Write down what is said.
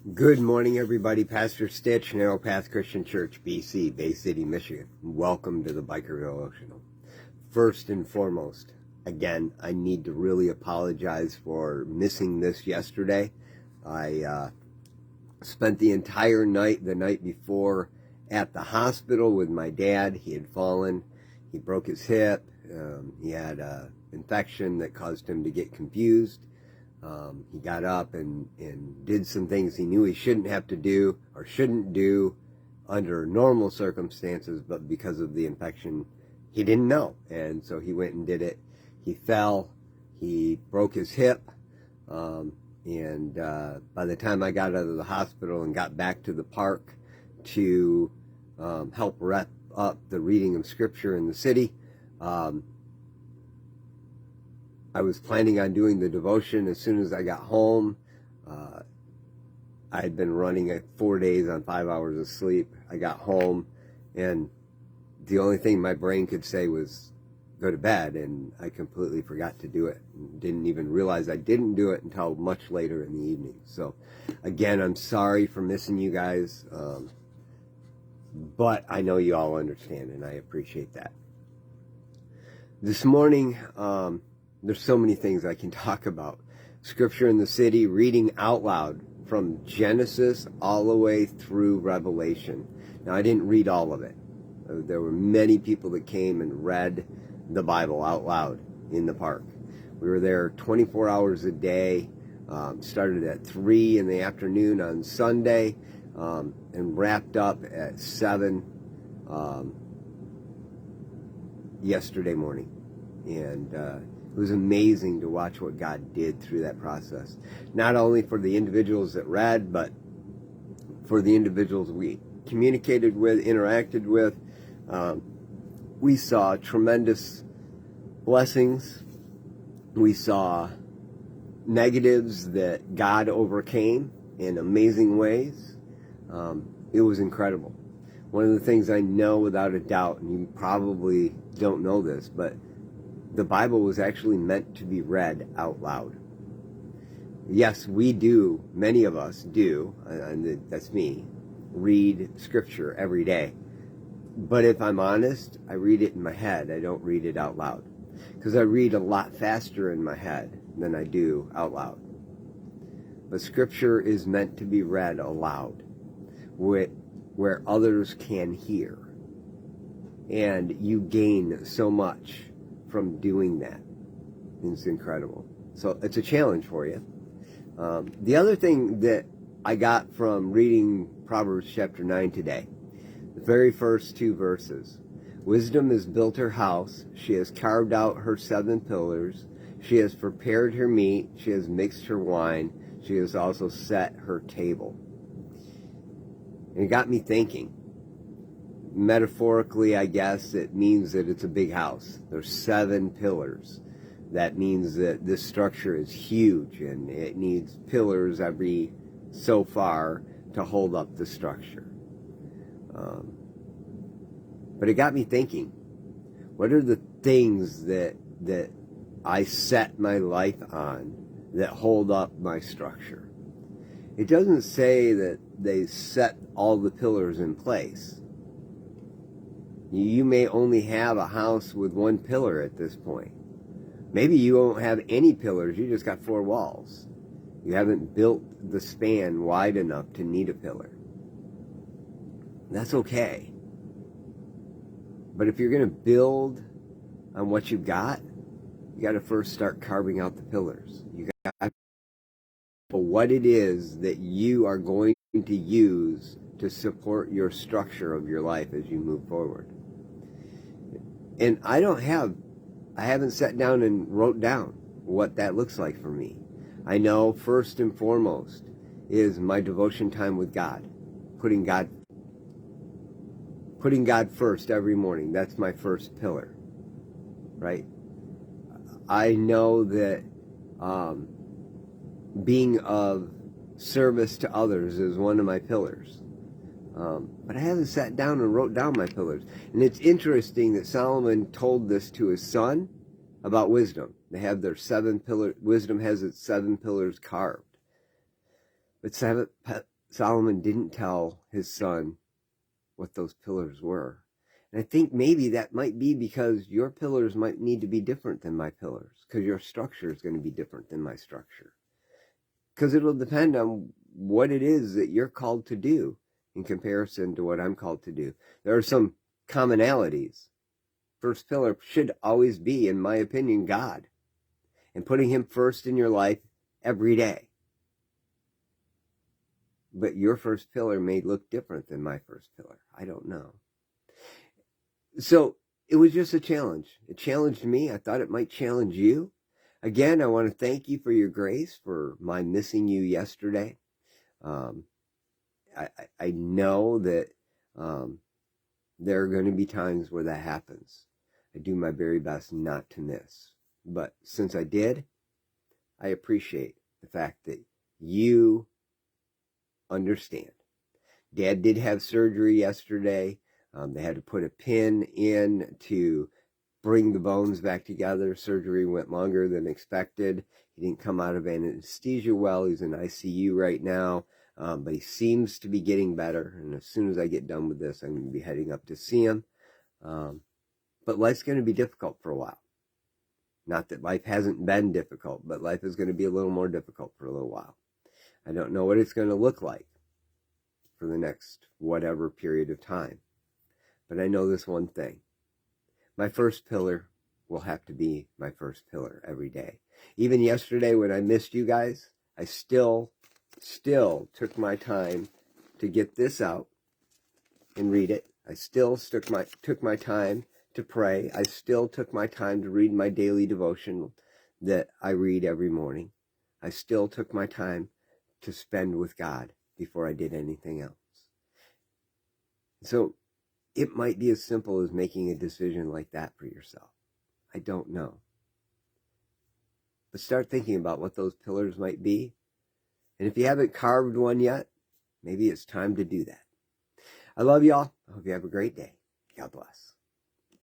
Good morning, everybody. Pastor Stitch, Narrow Path Christian Church, BC, Bay City, Michigan. Welcome to the Biker Devotional. First and foremost, again, I need to really apologize for missing this yesterday. I spent the entire night, the night before, at the hospital with my dad. He had fallen. He broke his hip. He had an infection that caused him to get confused. He got up and did some things he knew he shouldn't have to do or shouldn't do under normal circumstances, but because of the infection, he didn't know. And so he went and did it. He fell. He broke his hip. And by the time I got out of the hospital and got back to the park to help wrap up the reading of Scripture in the city, I was planning on doing the devotion as soon as I got home. I had been running 4 days on 5 hours of sleep. I got home, and the only thing my brain could say was go to bed, and I completely forgot to do it. Didn't even realize I didn't do it until much later in the evening. So, again, I'm sorry for missing you guys, but I know you all understand, and I appreciate that. This morning, there's so many things I can talk about. Scripture in the city, reading out loud from Genesis all the way through Revelation. Now, I didn't read all of it. There were many people that came and read the Bible out loud in the park. We were there 24 hours a day, started at 3 in the afternoon on Sunday, and wrapped up at 7 yesterday morning. And it was amazing to watch what God did through that process. Not only for the individuals that read, but for the individuals we communicated with, interacted with. We saw tremendous blessings. We saw negatives that God overcame in amazing ways. It was incredible. One of the things I know without a doubt, and you probably don't know this, but the Bible was actually meant to be read out loud. Yes, we do, many of us do, and that's me, read Scripture every day. But if I'm honest, I read it in my head. I don't read it out loud. Because I read a lot faster in my head than I do out loud. But Scripture is meant to be read aloud, where others can hear. And you gain so much from doing that. It's incredible. So it's a challenge for you. The other thing that I got from reading Proverbs chapter 9 today, the very first 2 verses. Wisdom has built her house. She has carved out her 7 pillars. She has prepared her meat. She has mixed her wine. She has also set her table. And it got me thinking. Metaphorically, I guess, it means that it's a big house. There's 7 pillars. That means that this structure is huge, and it needs pillars every so far to hold up the structure. But it got me thinking, what are the things that I set my life on that hold up my structure? It doesn't say that they set all the pillars in place. You may only have a house with 1 pillar at this point. Maybe you won't have any pillars, you just got 4 walls. You haven't built the span wide enough to need a pillar. That's okay. But if you're going to build on what you've got, you got to first start carving out the pillars. You got to know what it is that you are going to use to support your structure of your life as you move forward. And I haven't sat down and wrote down what that looks like for me. I know first and foremost is my devotion time with God. Putting God first every morning. That's my first pillar, right? I know that being of service to others is one of my pillars. But I haven't sat down and wrote down my pillars. And it's interesting that Solomon told this to his son about wisdom. They have their 7 pillars. Wisdom has its 7 pillars carved. But Solomon didn't tell his son what those pillars were. And I think maybe that might be because your pillars might need to be different than my pillars, because your structure is going to be different than my structure. Because it'll depend on what it is that you're called to do in comparison to what I'm called to do. There are some commonalities. First pillar should always be, in my opinion, God, and putting him first in your life every day. But your first pillar may look different than my first pillar. I don't know. So it was just a challenge. It challenged me. I thought it might challenge you. Again, I want to thank you for your grace for my missing you yesterday. I know that there are going to be times where that happens. I do my very best not to miss. But since I did, I appreciate the fact that you understand. Dad did have surgery yesterday. They had to put a pin in to bring the bones back together. Surgery went longer than expected. He didn't come out of anesthesia well. He's in ICU right now, but he seems to be getting better. And as soon as I get done with this, I'm going to be heading up to see him. But life's going to be difficult for a while. Not that life hasn't been difficult, but life is going to be a little more difficult for a little while. I don't know what it's going to look like for the next whatever period of time. But I know this one thing. My first pillar will have to be my first pillar every day. Even yesterday when I missed you guys, I still took my time to get this out and read it. I still took my time to pray. I still took my time to read my daily devotion that I read every morning. I still took my time to spend with God before I did anything else. So it might be as simple as making a decision like that for yourself. I don't know. But start thinking about what those pillars might be. And if you haven't carved one yet, maybe it's time to do that. I love y'all. I hope you have a great day. God bless.